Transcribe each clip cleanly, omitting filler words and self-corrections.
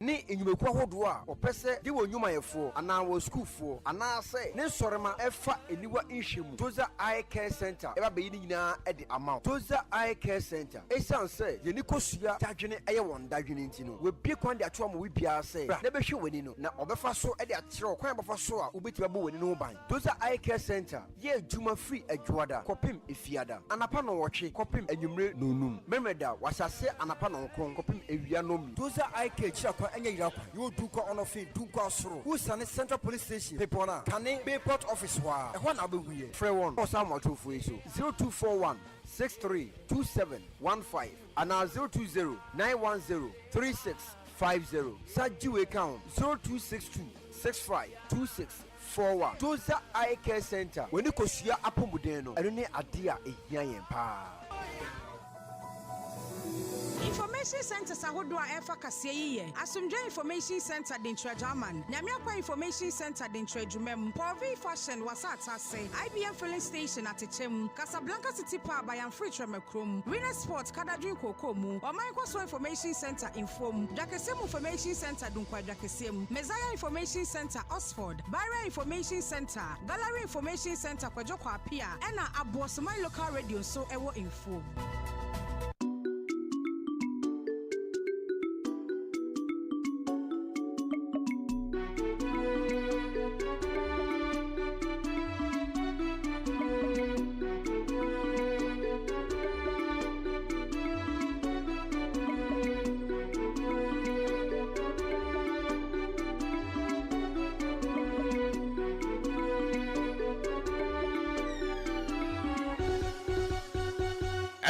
ne enyumeku ahodo a opese de wo nyumayefo ana wo schoolfo ana se ne sorema efa eniwa nhwemu Toza Eye Care Center eba be yi nyina e de amount Toza Eye Care Center esan se ye ni kosua dadwene eye won dadwene ntino we bie kwan de ato am we bia se na be hwe wani no na obefa so e de akyerɛ kwan befa so a obeti ba wani no ban Toza Eye Care Center ye juma free adwuada kopim efiada anapa no wɔtwe kopim anwumre nonum memeda wasase anapa no nkron kopim ewia no mi Toza Eye Care chira kwa enya yira kwa yo du kwa onofi du kwa soro usane Central Police Station pepona kane Bayport office wa ehwa na abehuye free one osama tofo eso 0241 632715 and 020 910 3650 Sajiwe count 0262 652641 Toza Eye Care Center when you kosua apomuden no eno ne ade a ehia yen pa Information Center sahodo a efa kase yiye Asumdwe Information Center den Trajaman Nyamiakwa Information Center den Trajumem Porvi Fashion wasata say IBM filling station at Echem Casablanca City Park by Free Tremekrum Winner Sport Kadadrin Kokomu Omaikwaso Information Center Inform Jakesem Information Center Dunkwa Jakesem Messiah Information Center Oxford Barrier Information Center Gallery Information Center Kwajokwa Apia Ena Abosomai Local Radio so ewo info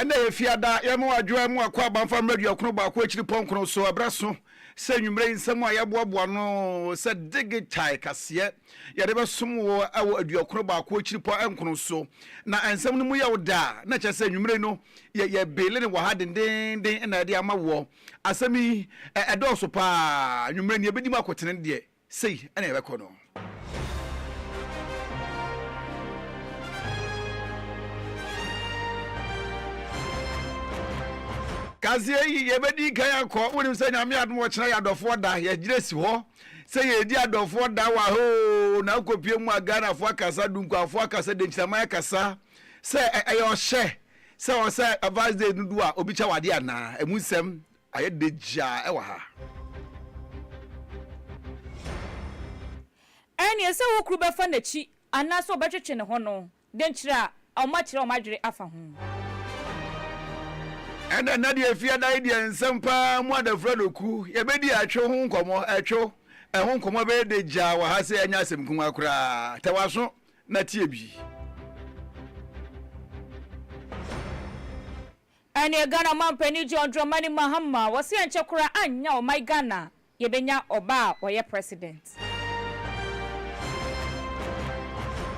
ene efiada yemu adwo mu akwa abanfa radio kono ba ko akiri ponkro so abraso se nwumre nsem a yeboabo no se digital kase ye de besom wo awo aduokono ba ko akiri po enkono so na ensem no mu ye woda na che se nwumre no ye bele ne wo ha den na de ama wo asemi edoso pa nwumre ne ebedi mu akotene de sei ene ye bekono Kazie yebedi kan akọ wonim se nyame adom wo kira yadofo da ye giresi ho se ye di adofo da wa ho na kopie mu agana fo akasa dunkwafo akasa denchama akasa se ayo hye se o se advice day nudu a obi cha wade ana emunsem aye deja e wa ha eni ese wo kru be fa nachi ana so obetwetwe ne ho no denchira o ma kira o ma dwere afa ho ena na de efiada ide nsempa mu adafradoku yebedi atwe ho nkomo atwo ho nkomo be de ja wa ha se anya asem kuma kura tawaso na tie bi ene Ghana mampani John Dramani Mahama wose enche kura anya o my Ghana yebenya oba oye president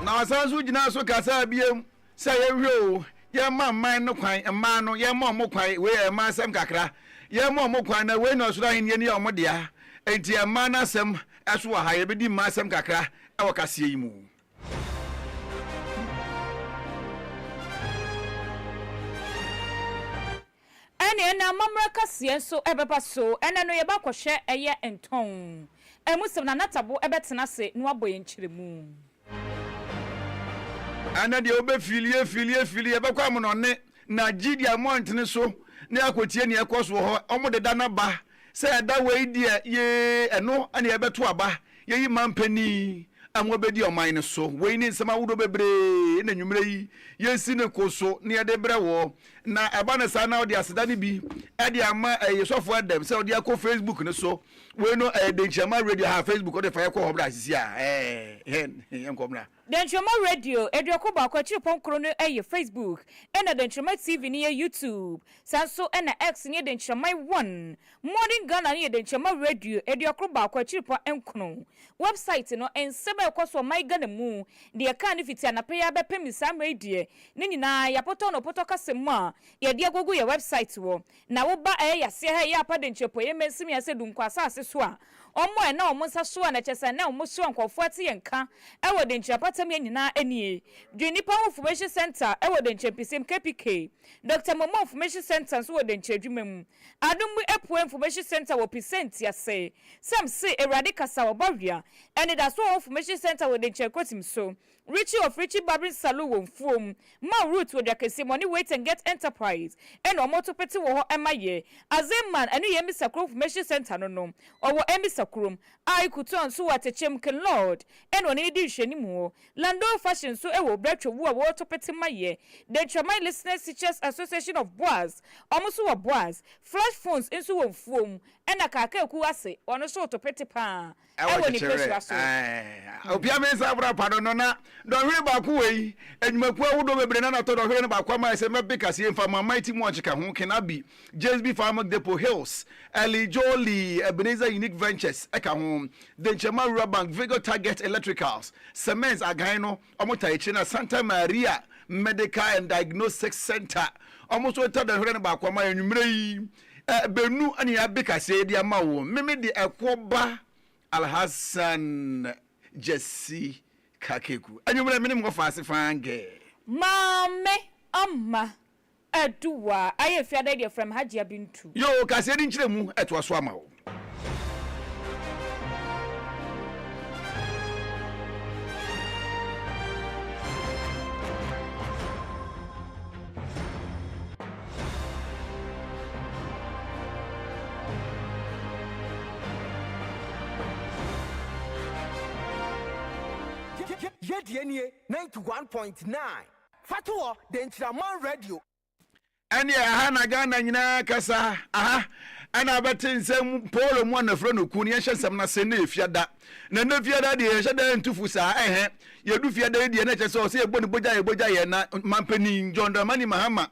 na wasanzu jina so kasa biem se ye hwe ye man no kwan emma no ye mo kwan we emma sem kakra ye mo kwan na we no so ahin ye ni omodea enti emma na sem eso ha ye bedi ma sem kakra e wokase yi mu ene na mamra kase so ebeba so ene no ye ba kohwe eye enton emusem na natabo ebetena se no aboye nkyeremu ana de obefilie bekwa mo no ne na gidi amount ne so ne akotie ne ekoso ho omodeda na ba se eda we die ye eno ana ye beto aba ye yi mampani amobedi oman ne so we ni nsema wudo bebre na nwumre yi ye si ne koso ne ye de brewo na eba ne sa na odi aseda ne bi e de ama yesofo adam se odi akọ Facebook ne so we no denchama radio ha Facebook odi fa ye ko hobra sisi a enkomna Denchama radio eduoko ba kwa chiri ponkro no Facebook ena Denchama TV ni YouTube sanso ena X ni Denchama 1 Morning Ghana ni Denchama radio eduoko ba kwa chiri po enkono website no ensebe ekoso my Ghana mu de ka ni fiti anape ya bepem sam radio ni nyina ya poto no poto kasemu a yɛde agogo yɛ website wɔ na woba ɛyɛ yɛse ha yɛ apa de nkyɛpɔ yɛ mensim yɛ sɛ dunko asase so a ɔmo ɛ na ɔmo nsa so a na kyɛ sɛ na ɔmo so nkɔfoɔ ate yɛn ka ɛwɔ de nkyɛpatam yɛ nyinaa anie dwe nipa information center ɛwɔ de nkyɛpisem kpk dr momo information center nso wɔ de nkyɛdwuma mu adom epu information center wɔ percent yɛsɛ sam se erade kasa wɔ bawia ɛne da so information center wɔ de nkyɛkotim so Richie of Richie Barbering Salon won from Ma root with the money wait and get enterprise and or motor petty wo ema ye as a man and you Mr. Crow information center no or what Mr. Chrome I could turn so at a chimkin lord and on edition anymore Lando fashion so ewo bread to water petty my ye then my listeners teachers association of boys almost a boys flash phones into one phone and a kaka kuase on a sort of petty pan Opia mensa bra pado no na do hwe ba ku wei enyimaku awudo bebre na to do hwe ne ba kwa ma se mebeka se mfa ma mighty mo chika ho kenabi JSB Farmer Depot Hills Ali Jolie Ebenezer Unique Ventures eka ho Denchema Rural Bank Vigo Target Electricals Cements agan no omota echi na Santa Maria Medical and Diagnostic Center omoso to do hwe ne ba kwa ma enwumre yi benu ani abeka se dia ma wo meme de ekoba Alhassan Jesse Kakeku. And you will minimum of us fange. Mame, Amma, Adua, I have your idea from Hajia Bintu. Yo, Cassadin Chemu at Waswamo. Yedienie 91.9 Fatuo Dentraman Radio. Any Hana Gana Nina Kasa, aha, and I bet in some Paul and one of Reno Kunia some Nasene Fiada. None of Fiada, the Shada and Tufusa, eh, you do Fiada, the NHS, or say Boja, and Mampeni, John Dramani Mahama.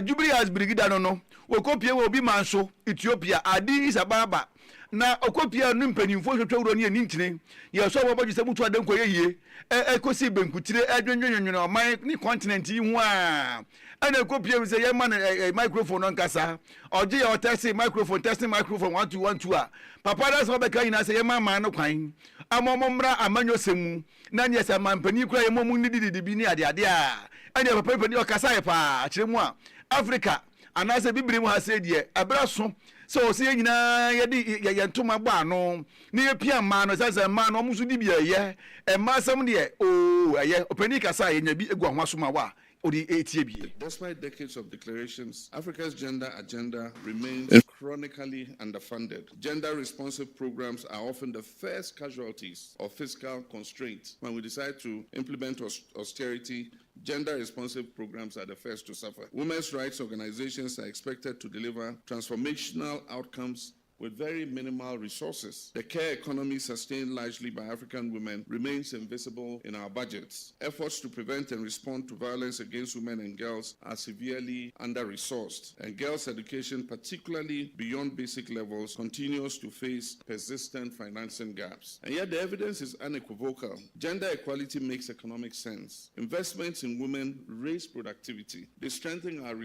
Jubilee has Brigida no, Okopia will be Manso, Ethiopia, Adi is a baba. Na okopia no mpanimfo hwetwe ni ntine ye so wo bogye mutu adem koye yie ekosi benkutire adwenwenwenwen oman ni continent yi hu a ana okopia se ye man microphone nkasa oje ye otesi microphone testing microphone 1212 a papa da so be kan na se ye man no kwan amomomra amanyo semu na nye se man pani kura ye momu ni didi bi ni ade ade a ana papa pani okasa ye pa kire mu a Africa anase bibiri mu ha se de abra so so say nyina ye ntoma gba no ne ye pia ma no sase ma no omusu di bia ye e ma sam de o ye opani kasa ye nya bi egu ahwaso ma wa odi etie bi. Despite decades of declarations, Africa's gender agenda remains chronically underfunded. Gender-responsive programs are often the first casualties of fiscal constraints. When we decide to implement austerity, gender-responsive programs are the first to suffer. Women's rights organizations are expected to deliver transformational outcomes with very minimal resources. The care economy sustained largely by African women remains invisible in our budgets. Efforts to prevent and respond to violence against women and girls are severely under-resourced, and girls' education, particularly beyond basic levels, continues to face persistent financing gaps. And yet the evidence is unequivocal. Gender equality makes economic sense. Investments in women raise productivity, they strengthen our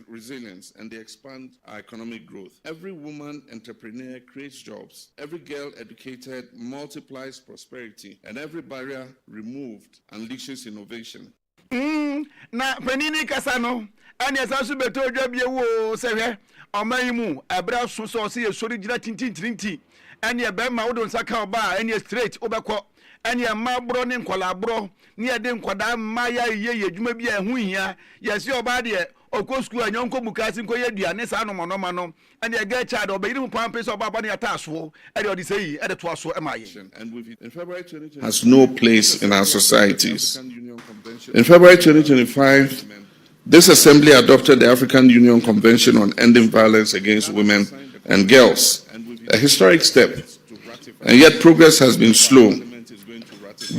resilience, and they expand our economic growth. Every woman entrepreneur creates jobs. Every girl educated multiplies prosperity, and every barrier removed unleashes innovation. Na penini kasano ani asasu beto dwabie wo sehwe omaimu abra so se yesori gira tintintinti ani ebe ma wodo nsaka oba ani straight obekọ ani ma bro ne nkola bro ne ede nkoda ma ya ye adwuma bi ehu hia yesi oba de okọ school anyonko bukasi nko ye duane sa no monoma no ani ega child obeyiri mu pampe so oba ba ne ataso e de odi sei e de to aso e ma ye. And in February 2020 has no place in our societies. In February 2025, this assembly adopted the African Union Convention on Ending Violence Against Women and Girls, a historic step, and yet progress has been slow.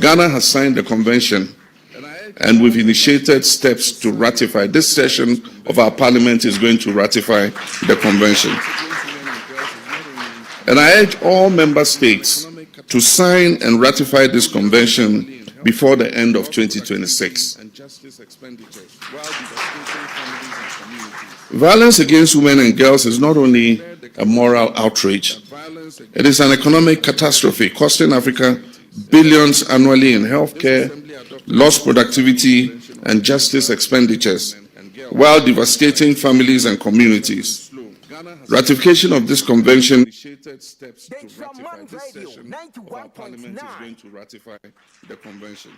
Ghana has signed the convention, and we've initiated steps to ratify. This session of our parliament is going to ratify the convention. And I urge all member states to sign and ratify this convention before the end of 2026. Violence against women and girls is not only a moral outrage, it is an economic catastrophe costing Africa billions annually in healthcare, lost productivity, and justice expenditures, while devastating families and communities. Ratification of this convention initiated steps to ratify this session of our parliament is going to ratify the convention.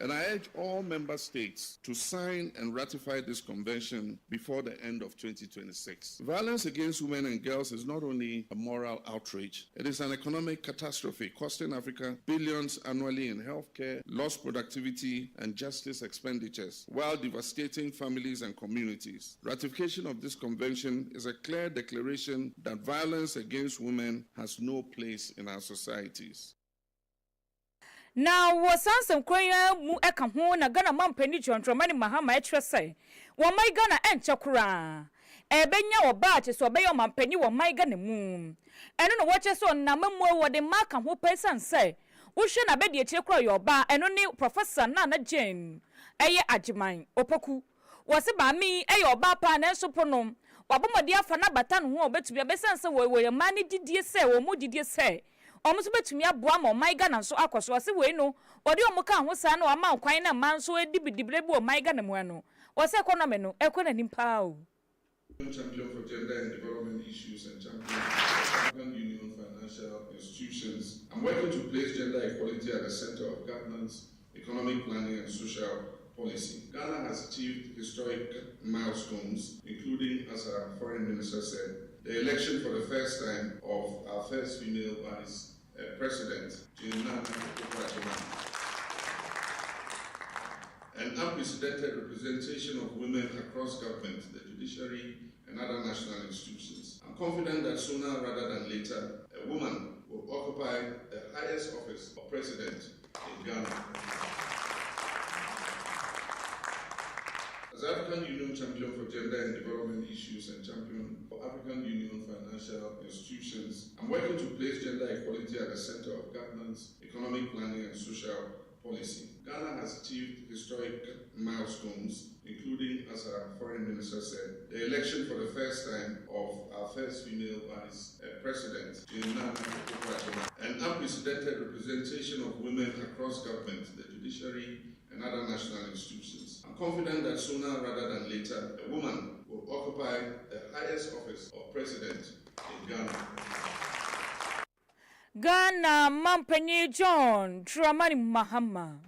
And I urge all member states to sign and ratify this convention before the end of 2026. Violence against women and girls is not only a moral outrage, it is an economic catastrophe costing Africa billions annually in healthcare, lost productivity, and justice expenditures, while devastating families and communities. Ratification of this convention is a clear declaration that violence against women has no place in our societies. Now was some kwaya mu eka ho na Ghana mampani John Mahama say wo mai Ghana enchakura ebenya wo ba che so obeyo mampani wo mai Ghana mu eno no woche so na mamu wo de maka ho person say wo hwe na be de eche kura yo ba eno ni Professor Nana Jane eye agiman opoku wo se ba mi eye oba pa na so ponom wabomode afa na bata no ho obetubia be sense wo ye ma ni didie say wo mu didie say omuso betumi aboa ma omai Ghana so akoso ase we no odi omuka ho sa na ama kwan na man so edibidibre bu omai Ghana mu ano wose economy no ekona nimpa o champion for gender and development issues and champion for African Union financial institutions. I'm working to place gender equality at the center of governance, economic planning and social policy. Ghana has achieved historic milestones, including, as our foreign minister said, the election for the first time of our first female vice president, an unprecedented representation of women across government, the judiciary, and other national institutions. I'm confident that sooner rather than later, a woman will occupy the highest office of president in Ghana. As African Union champion for gender and development issues and champion for African Union financial institutions, I'm working to place gender equality at the center of governance, economic planning and social policy. Ghana has achieved historic milestones, including, as our foreign minister said, the election for the first time of our first female vice president, an unprecedented representation of women across government, the judiciary, and other national institutions. I'm confident that sooner rather than later, a woman will occupy the highest office of president in Ghana. Ghana mampani John Mahama.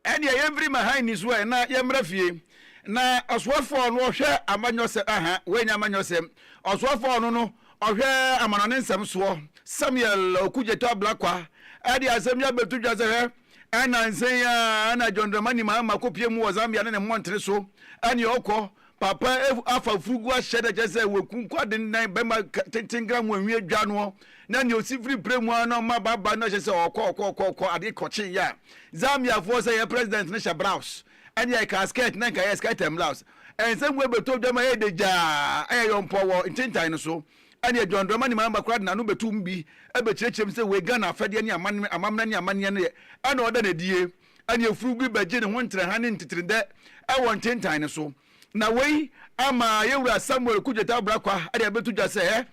And ye every behind his way na yemrafie na oswafo no hwe amanyose we nyamanyose oswafo no ohwe amanone nsem so Samuel Okujeto Blakwa ade asemya betudwa se ana nsenya ana John Dramani Mahama kopie mu Zambia ne montre so ani okọ papa afa fugu ahede jese wekunku ade nan bema tingram wanwie dwa no na ne osifri premu na ma baba no jese okọ ade koche ya Zambia for say president ne Shabraus ani ya casket na ka ya skate blouse ensem we betudwa ma ye deja ayompo wo tintan no so ani John Dramani Mahama kwad na no betum bi ebechirechim se we Ghana afade ani amamna ni amane ne ana oda na die ani efurugu beje ne ho ntre ha ne ntitride ewon tintan ne so na wei ama yewura Samuel Okujeto Blakwa ade abetudwa se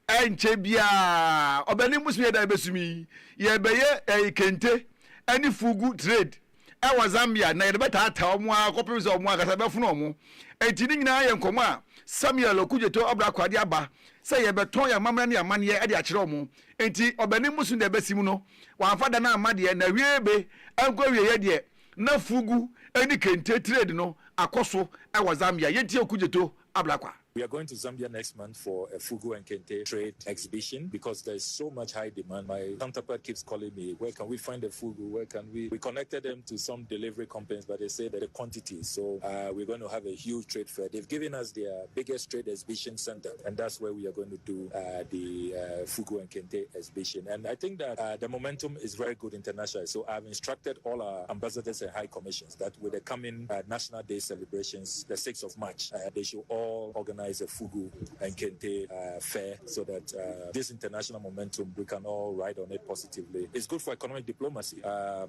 enche bia obani musumi da besumi ye beye kente ani fugu trade ewa Zambia na ye beta ata omo akopem se omo akasa befunu omo enti ni nyina ye nkomo a Samuel Okujeto Blakwa ade aba se ye beton ya mamra ne amane ye ade akire omo enti obani musumi da besim no wanfada na amade na wiebe enko wieye de na fugu ani kente trade no akoso ewa Zambia yenti Okujeto Blakwa. We are going to Zambia next month for a Fugu and Kente trade exhibition because there's so much high demand. My counterpart keeps calling me, where can we find the Fugu? Where can we? We connected them to some delivery companies, but they say that the quantity. So we're going to have a huge trade fair. They've given us their biggest trade exhibition center, and that's where we are going to do the Fugu and Kente exhibition. And I think that the momentum is very good internationally. So I've instructed all our ambassadors and high commissions that with the coming National Day celebrations, the 6th of March, they should all organize organize a Fugu and Kente fair so that this international momentum, we can all ride on it positively. It's good for economic diplomacy.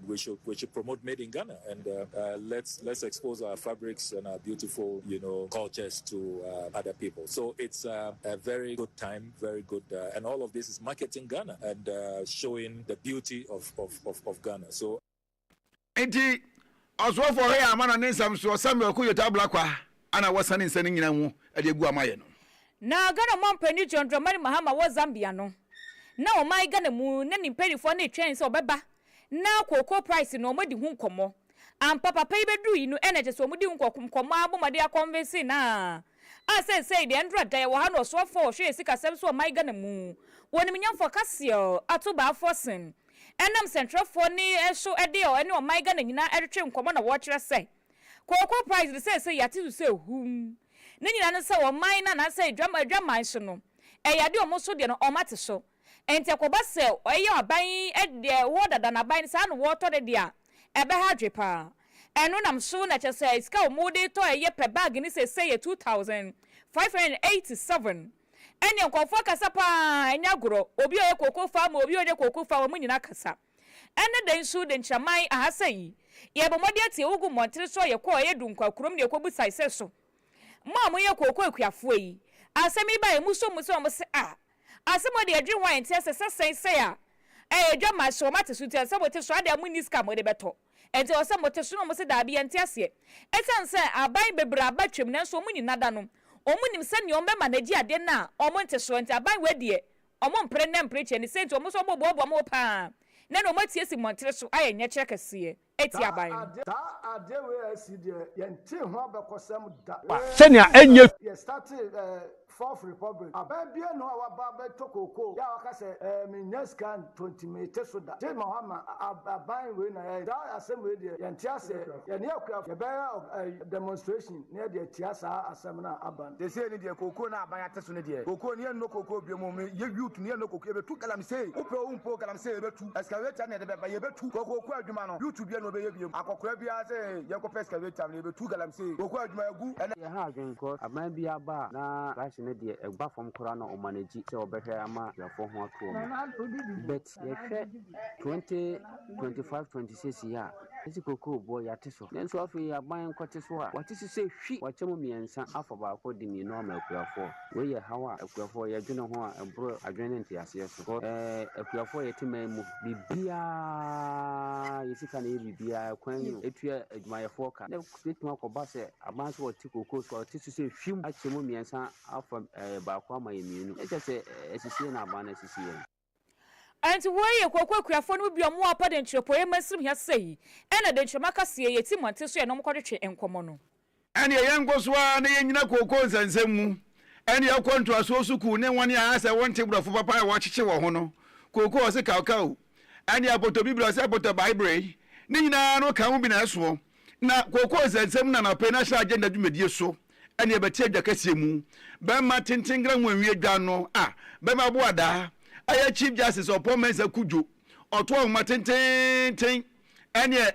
We should promote made in Ghana, and let's expose our fabrics and our beautiful, cultures to other people. So it's a very good time, very good, and all of this is marketing Ghana and showing the beauty of Ghana. So, enti also for here amana nsam so Samuel Kuyota Blakwa ana wasane nsane nyina hu ade egu amaye no. Na Ghana mampani John Dramani Mahama wa Zambia no. Na o mai Ghana mu na nimpelifo na twen se obeba. Na cocoa price no omodi hu nkomo. Ampa papa ibedu yi no energy so omodi hu nkomo abomade akonvensi na. Say the Andra day wa no so for hwe sika sem so mai Ghana mu. Woni mnyamfo kasio atoba forcing. Enam central for ni so ede o ene o mai Ghana nyina eretwe nkomo na wo kire say. Cocoa price say yati to say hum. Ne nyina no say o mai na say dwama so no. Eyade o mo so de no o mate so. Enti akoba say oye aban ede wo dada na ban sa no wo to de dia. Ebe ha dwepa. Eno nam so na che say iska o mode to eye per bag ni say 2587. Enya nkofo kasa pa enya goro obi oye koko farm obi oye koko farm mu nyina kasa. Ene den su de nchaman ahasai. Ye bomode ati ugu montre so ye ko ye dunkwa kurom ne ekobu sai so. Ma mo ye koko akuafo yi. Asemi ba e muso mo se asemo de adwin wan ti ase say a. Edwa ma so mate su ti ase mo te so ade mu ni ska mo de beto. Enti o se mo te so no mo se da bia nti ase. Esan se aban bebra ba twem na so mu ni nada no. Omunim se ne ombe managi ade na omonte so nti aban wedie omompre na mpreche ni se nti omo so bobo mo pa na no matie si montre so aye nye kire kase eti aban ade we asi de yente ho abekosam da senia enye ye started Fourth Republic. Ababia no awaba tokoko. Ya wakase scan 20 meter so da. Te Muhammad aban we na ya da asem we de yantiase ya ne akura ya ba demonstration ne de tiasa asem na aban. They say ni de koko na aban ateso ne de. Koko ne no koko bi mo ye youth ne no koko be tu kalam say. Upo umpo kalam say be tu. Excavator ne de be be tu. Koko ku adwuma no. Youth bi no be ye bi. Akokora bi a say ye ko excavator ne be tu kalam say. Koko adwuma egu. Ya ha adwen ko aban bi aba na ne de egba fom kora na o manage se obehwe ama yafo ho ato but ye hwe 2025 26 ya esi koko bo ya teso nenso afi aban kwate so a wate se hwi wachemo miensa afa ba ko di mi no ma akuafo we ye hawa akuafo ye dwene ho a ebro adwene ntiase so akuafo ye tema mu bibia yesika na ye bibia kwan etua adwumayefo ka na betuma ko ba se aban so wate koko so wate se hwim achemo miensa afa ba kwa ma yemienu ekese esisi na aba na esisi ye anti woye kwakwakuafo no bi omo apa de ntrepo ye masrim ya sei ena de ntrema kase ye ti monte so ye no mkodetwe enkomo no ene ye ngoswa na ye nyina koko nsansemu ene ye kwanto asosuku ne wone a asa wonte brofo papa ya wachiche wo ho no koko o se kaukau ene apoto biblia se apoto bible ne nyina no ka hu bi na so na koko nsansemu na pe national agenda dwumedie so ene beti adwa kase mu ba ma tentengra nwanwie dwa no ba ma boada aya chief justice opo mensa kujo oto ahoma tenten ene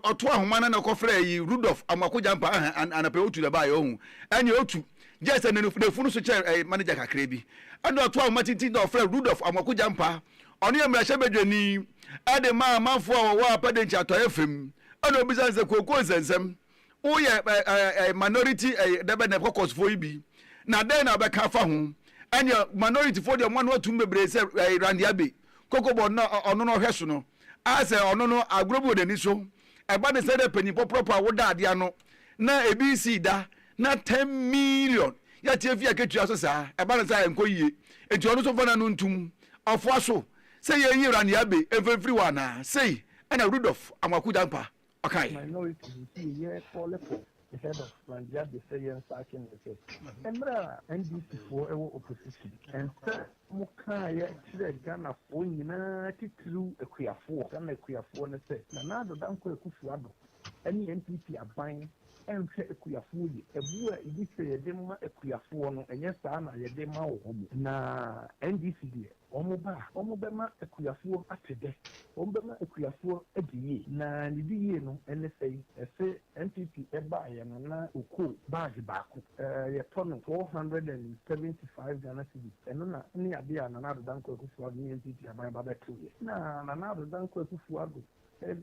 oto ahoma na kofra yi Rudolph amakoja mpa anape otu da ba yo hu ene otu just na nefunu so chair manager kakra bi ene oto ahoma tenten da ofra Rudolph amakoja mpa ono yemra shebedwani ade ma manfo wa padenchi atoye fem ene obizanse kokko nsensem uye minority debe na caucus for ibi na den na be ka fa ho ene minority for dem one otu mebre se randiabe kokobo no ono no hweso no ase ono no agrobo de ni so eba de se de pani proper wo da ade ano na abc da na 10 million ya tie fi aketua so sa eba na sa enko yie enti ono so fana no ntum ofo aso se ye yi randiabe every one na say ena Rudolph amakuda mpa okay minority here for the head of Nigeria, the science action the and NDC for opposition and Mukaya Ghana for through a queer four and a queer four and say another danko kufuado any NPP are buying and say a queer food a boy this a demo a queer four and yes ana a demo na NDC Omobema Ekuyafu atede, Ombema Ekuyafu ediye, na Nidiye no, NSA, NPP eba yana uku bag baku, ye tono 475 Ghana cedis, and na ni abia nanado danko kufuwa ni NPP abaya baba 2 years. Na nanado danko kufuwa say,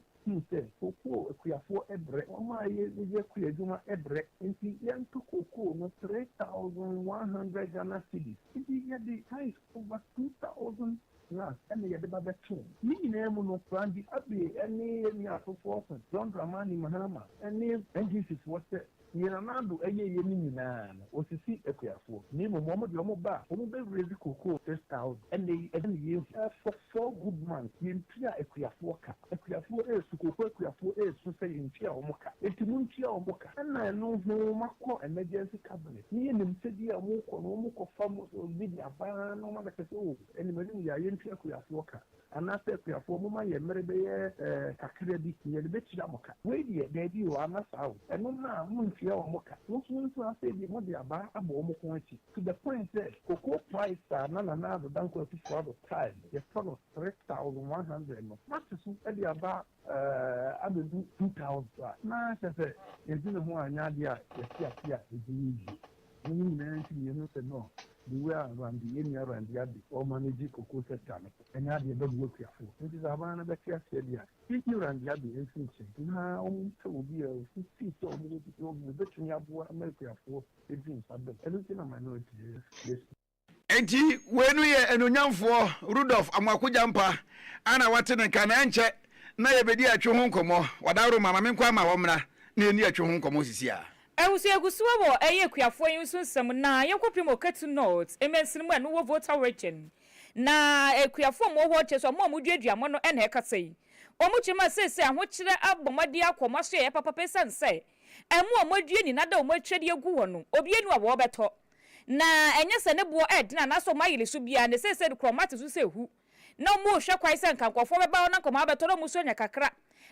Coco, Ekuyafu ebre, Oma ye Kuyajuma ebre, and the Coco no 3,100 Ghana cedis. The price over 2,000 last, and the Yababa 2. Me name no Prandi Abbey, any for John Dramani Mahama, and this is what the Yanadu, a year man, was to see Ekuyafu. Name of Momo Yomoba, Omo raise Coco 3,000, and they years for 4 good months. You Pia Ekuyafuka, Ekuyafu is to Coco Ekuyafu is to say in Chia Omoka, Etimuntia Omoka, and I know no Mako emergency cabinet. Me and him said, Dear Moko farmers will be a ban no matter and when you are in Pia Ekuyafuka. And after Ekuyafu, Mama, you may be a credit near the bitch Yamoka. Wait, they do, I'm not out. And no, Muntia Omoka. Most ones who are saying the money about a Bomo to the point that Cocoa price are none another than for the time. The total of 3,100. Not to say about 2,000. Nah, I said, it's in the one Nadia, yes, it's easy. You know, no. The way around the area and the Abbey, or manage Cocoa Setan, and Nadia don't work here. It is a man that said, if you and the Abbey is finishing, now to be a 50 so the between America for the dreams. Everything on minority, yes. Enti wenu ye enunyamfo Rudolph Amakujampa ana watene kana enche na yebedi atwe ho nkomo wadaro mama menkwa ma womra na eni atwe ho nkomo sisia Ewusu egusuwa wo eye kuafo yinsu nsem na yenkopim okatu note emensin mu enu wo voter region na ekuafo mo ho cheso mo muduadua mo no ena ekasei omuchima sese ahokire abomade akomaso ye papa pesan se emu omodue ni nada omotwede egu wo no obienu a wo beto na enye se ne bo edina na so mayile so bia ne sese de kromate so se hu na mo hwe kwai se nkankofo beba na nkoma beto no muso nya kakra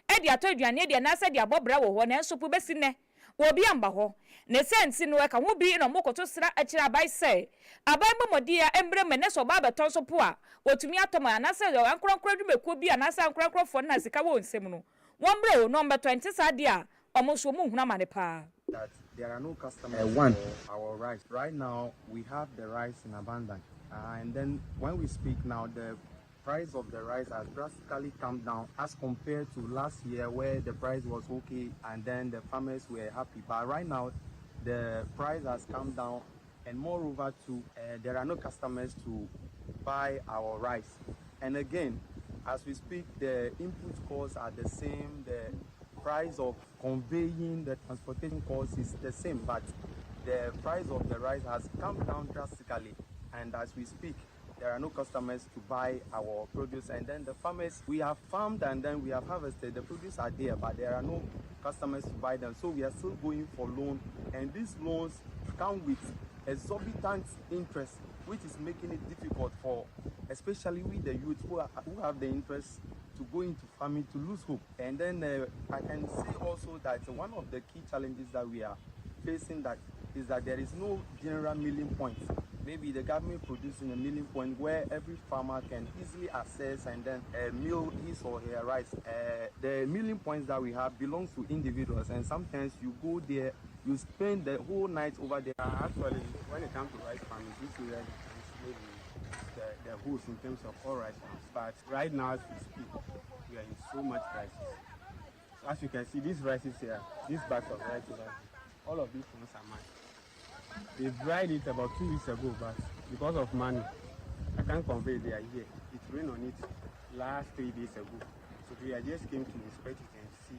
e dia to aduane e dia na se dia bobra wo ho na enso pu besi ne obi amba ho ne sense no eka ho bi no mokoto sra akira bai se abai momodia embre me ne so ba beton so po a otumi atoma na se ankronkro dwumekuo bi na se ankronkrofo na sika wo nsem no wombre o number 20 sade a omoso mu huna mane pa that there are no customers for our rice. Right now we have the rice in abundance and then when we speak now the price of the rice has drastically come down as compared to last year where the price was okay and then the farmers were happy. But right now the price has come down and moreover too there are no customers to buy our rice. And again, as we speak, the input costs are the same, the price of conveying the transportation cost is the same, but the price of the rice has come down drastically, and as we speak there are no customers to buy our produce. And then the farmers, we have farmed and then we have harvested, the produce are there, but there are no customers to buy them, so we are still going for loan, and these loans come with exorbitant interest, which is making it difficult for especially with the youth who have the interest to go into farming to lose hope. And then I can say also that one of the key challenges that we are facing that is that there is no general milling point. Maybe the government producing a milling point where every farmer can easily access and then mill his or her rice. The milling points that we have belongs to individuals, and sometimes you go there, you spend the whole night over there. Actually, when it comes to rice farming, this is maybe the host in terms of all rice farms. But right now, as we speak, we are in so much crisis. So as you can see, these rices here, these bags of rice here, all of these ones are mine. They dried it about 2 weeks ago, but because of money, I can't convey they are here. It rained on it last 3 days ago. So we just came to inspect it and see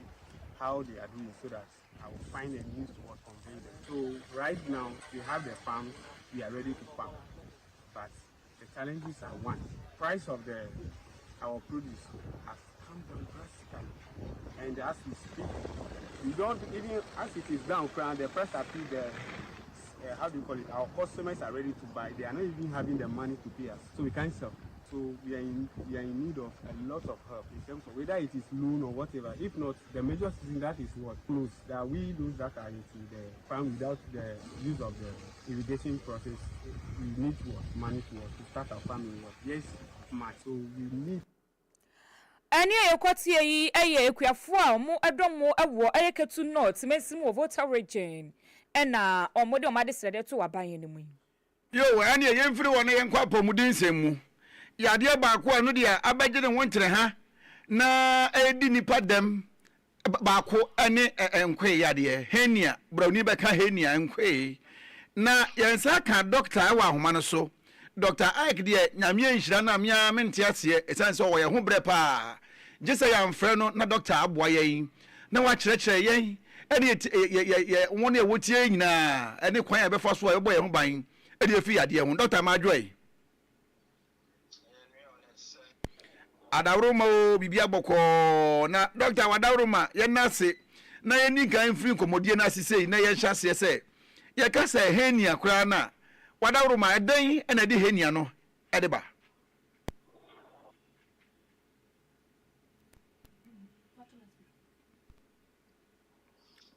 how they are doing so that I will find a means to convey them. So right now, we have the farms, we are ready to farm. But the challenges are one, price of our produce has come down drastically. And as we speak, we don't even, as it is down, the price appeal there. How do you call it? Our customers are ready to buy. They are not even having the money to pay us, so we can't sell. So we are in need of a lot of help in terms of whether it is loan or whatever. If not, the major season that is what close. That we those that are into the farm without the use of the irrigation process, we need what money to start our farming. What yes, much. So we need. Any ayokwatie yi eye ekuafo a mo edomo ewo ayeketu north mesim wo voter region na omode omade srede to waban ne mu. Yo ani yemfiri wona yenkwa apomudin semu. Yade baako anu de abegye ne wontere ha na edi nipa dem baako ane enkwe yade henia browni beka henia enkwe na yensa ka doctor wa ahoma no so Dr. Ike de nyame anhira na amia mente ase esanse wo ye ho bre pa gese ya mfre no na doctor aboa yen na wa kyerɛkyerɛ yen ene ye won e wotie nyina ene kwan ya befa so ebo ye ho ban ene efi yade ho Dr. Madjoy Adawroma o bibia boko na Dr. Wadawroma ye nase na ye ni kan free komodie na sisei na ye hyase se ye ka se henia kura na Wadawroma edan ena de henia no ede ba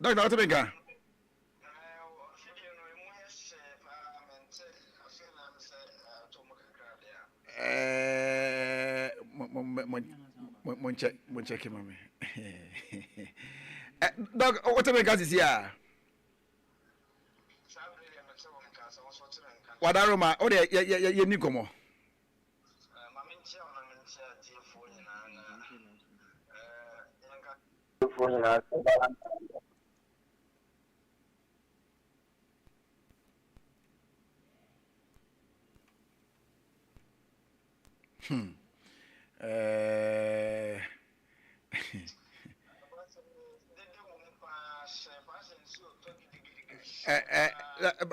Dr. Otemeka mon check mami Doc Otemeka is here Wadawroma o de ye ni komo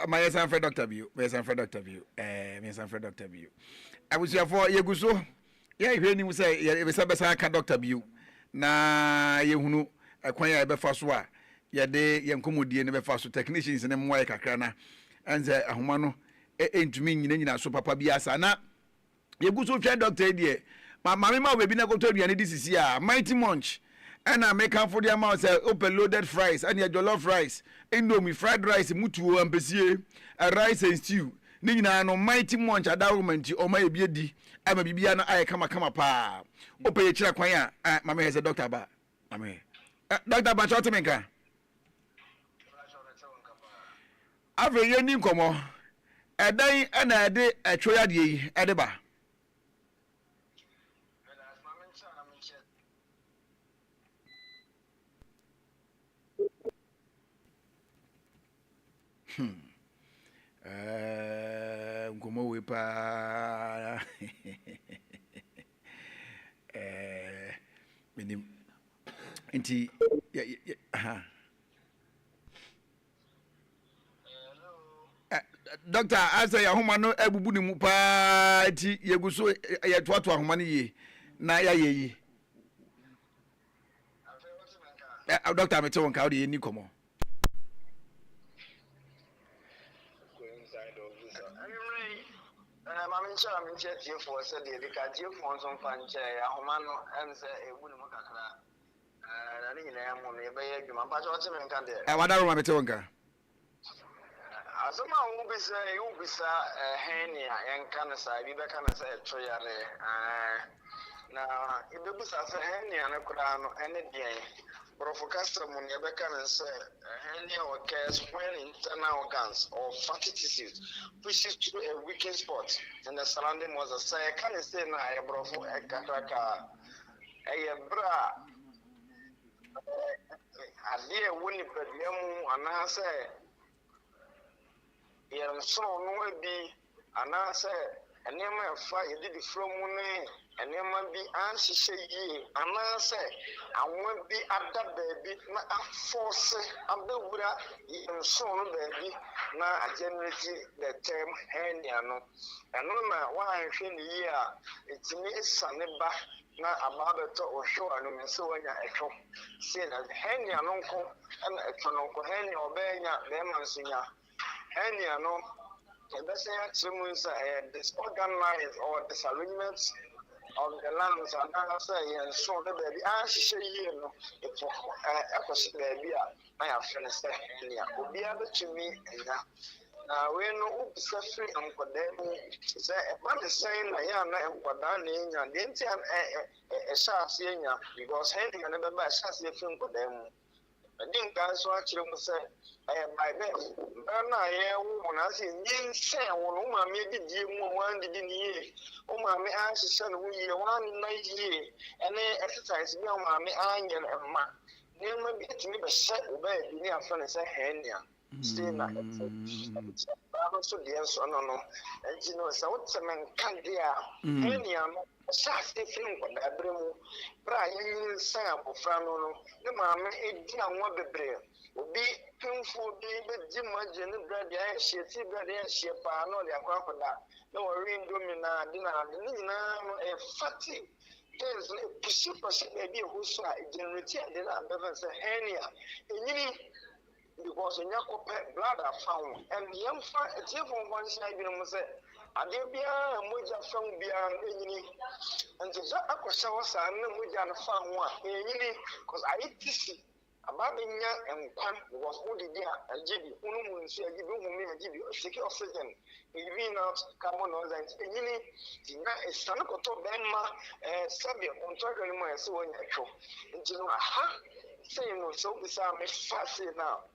my son for Dr. View, my son for Dr. View, my son for Dr. View. I was here for Yeguso. Yeah, you hear him say, yeah, it was a better Dr. View. Na yehunu akwan ya be faso a ye de yenkomodie ne be faso technicians ne mo ya kakra na anze ahoma no entumi nyina so papa bi asa na yeguso twa doctor die mama ma we bi na goto aduane di sisi a mighty munch and I make for the amount say open loaded fries and your jollof rice indomie fried rice mutuo ampesie a rice and stew ni nyina no mighty munch adawroma o ma ebie di ama bibia na aye kama pa open ye kira kwan a mama he say doctor ba mama doctor ba choti menka ave ye ni nkomo edan na ede atwoya de yi ede ba nkomo we pa minim inti Doctor asa ya homa no ebubu ni mu pa ti yeguso ye toato ahoma ni ye na ya ye yi Doctor me tewon ka o de ye ni komo I'm here for Sunday because you found some fancy. Ahomano and say a woman kakra. I think I am on the bay. You might watch him and can there. Wadawroma betonka Asoma will be say you be henia and can say we can say troyale. Now if the bus as a henia and a crown and a day. Profocastra Muniabeka and say hernia occurs when internal organs or fatty tissues pushes through a weakened spot in the surrounding muscle. So I can't say now I brofo a catraca a bra a dear Winnipeg and I say you're so no be and I say a name of fire did from money. And there might be answer ye, and I say, I won't be at that baby, not a force of the Buddha, even soon, baby. Now I generate the term Heniano. And no matter why I'm feeling here, it's me, Sunny back, not a mother or show, and so when I echo. Say that Heniano and a Tonoko Heni or Benya, them and Singer. Heniano. the best thing is disorganized or disarrangement of the lands and I so the baby you know if baby I have finished here will be able to me we know free and for them say about the same and for that and the entire because handing and never by for them. I think that's what you must say. My best. Bana, when I see Yin say, when Uma maybe one didn't hear. Uma may ask his son, we 1 night year, and then exercise me on my iron and ma. Then maybe it's me, but set away, near Fanny Hania. Stay like so dear son, no. And you know, so what's a man can't dear. Hania. Shas different from Abramo, Brian Sample Frano, the mamma, a dear one bebre, will be painful, baby, Jim Margin, bread, she, bread, she, no, the crocodile, no, ring domina, dinner, a fatty. There's a super baby who saw a generator, then I never say, Hania, because in your blood are found, and the young fat, a tip on one side, you must say. Adebia moja from beyond any and the Aquasha was a moja found one because I see about and Quan was only there and Jibby, Unumun, say, give me a give you a secure oxygen. Even out carbon or than any son of Benma, Sabia, on talking my so in echo. And you know, aha, saying so beside me fast now.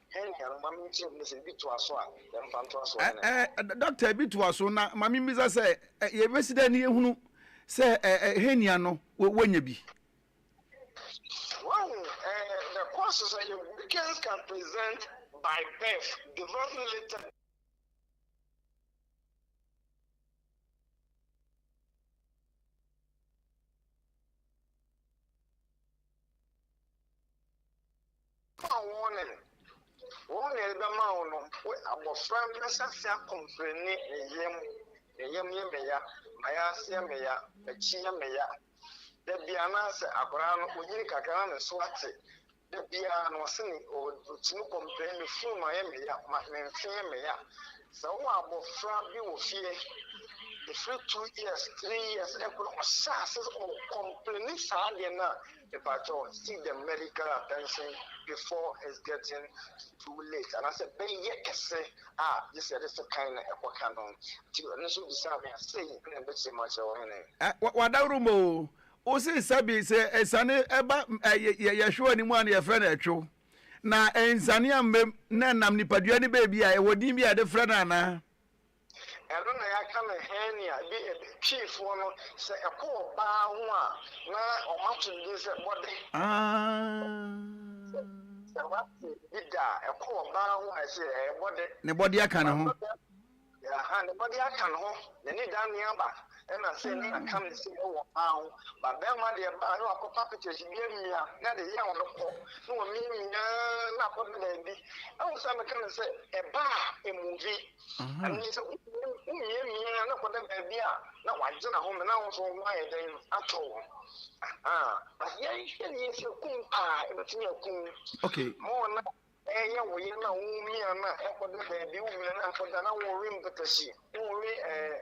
Doctor bi to aso na mami misa say ye besida ni ehunu say henia no wonya bi. Well, the causes that your weekends can present by birth, developing later. Warning. One elder our friend Messa complaining a yam mea, Mayasia mea, a chia mea. The Bianas, Abraham, Unika, and Swati. The Bian was singing or to complain from Miami, Mea. So, our friend, you will fear the first 2 years, 3 years, assassins or complaining Sadiana. If I don't see the medical attention before it's getting too late. And I said, Ben, yes, say, this is the kind of what can on to initial design saying a bit so much or anything. What Rumo? O say Sabi say, a son about Yashua anyone, your friend at you. Now, and Sania mem, Nanam Nipaduani baby, I would be at the friend Anna. I don't know, I come in here, be a chief one, say a poor bar one, now or mountain this body. A poor bar one, I say, a body. The body I can hold. Yeah, and the body I can hold, the need down nearby. And I say, I come and see, oh, but then my dear, I know a packages, you gave me not a young no, me, not what baby. I was come and say, a bar, a movie. And he said, not what the baby are. Now I don't know home and I was on my day at all. But yeah, you see, okay. More now. Yeah, we know me and I the baby, and for the now ring but she only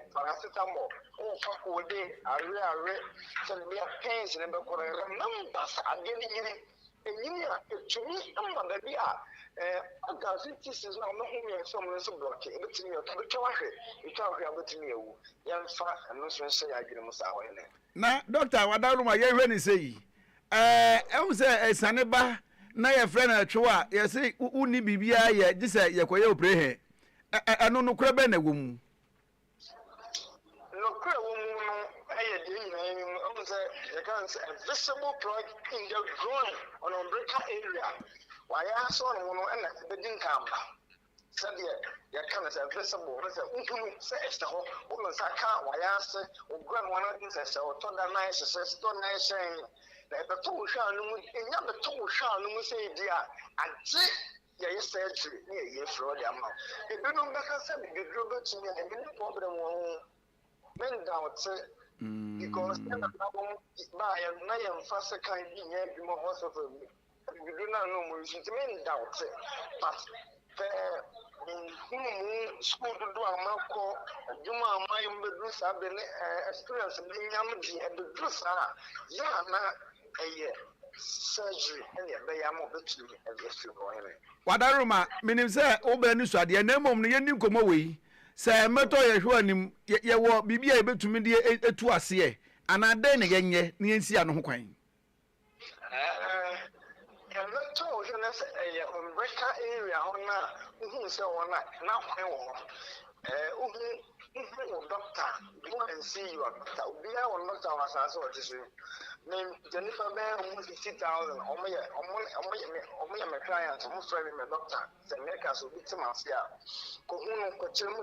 paracetamol. Oh, fuck, all day, I read, so we are pains and numbers are getting in it. And you are to me, I'm the beer. I got it. This is now not only someone so blocked, but to me, you can't have to me. Young fat and no say I get almost our name. Now, Doctor, what I don't know, you say, I was a saneba. Na your friend at Chua, you say, Uni Bibia, ya, this is your coyo pray. I don't know, crab and a woman. No, crab woman, I can't say a visible project in the drawing on Umbrica area. Why I saw one and the didn't come. Said you can't say visible, say, the whole woman's account. Why I say, or grand one of these, or told that nice, says, don't I say. The two shall in the two shall say, dear, and see, yes, surgery, yes, for the amount. If you don't make us say, you drove it to me, and any problem won't mend out, because by a name faster kind be more also for me. You do not know, we should mend out, but school to do a marco, Juma, my Bedrus have been experience in the Bedrus. Yana a year surgery, and they are more between every Wadaruma, meaning say, Oben is at the name of the Indian Comoe. Say, Meto Yahoo, ye will be able to mediate to us here, and I then again, ye, Nancy and Hoquine. I'm not told you on Breaker area on who say one night, now doctor, go and see you a doctor. We are on doctor was also this name Jennifer Bear 50,000 or my clients, who friend my doctor, the makers will be to Marcia. Cohuno, Cochino,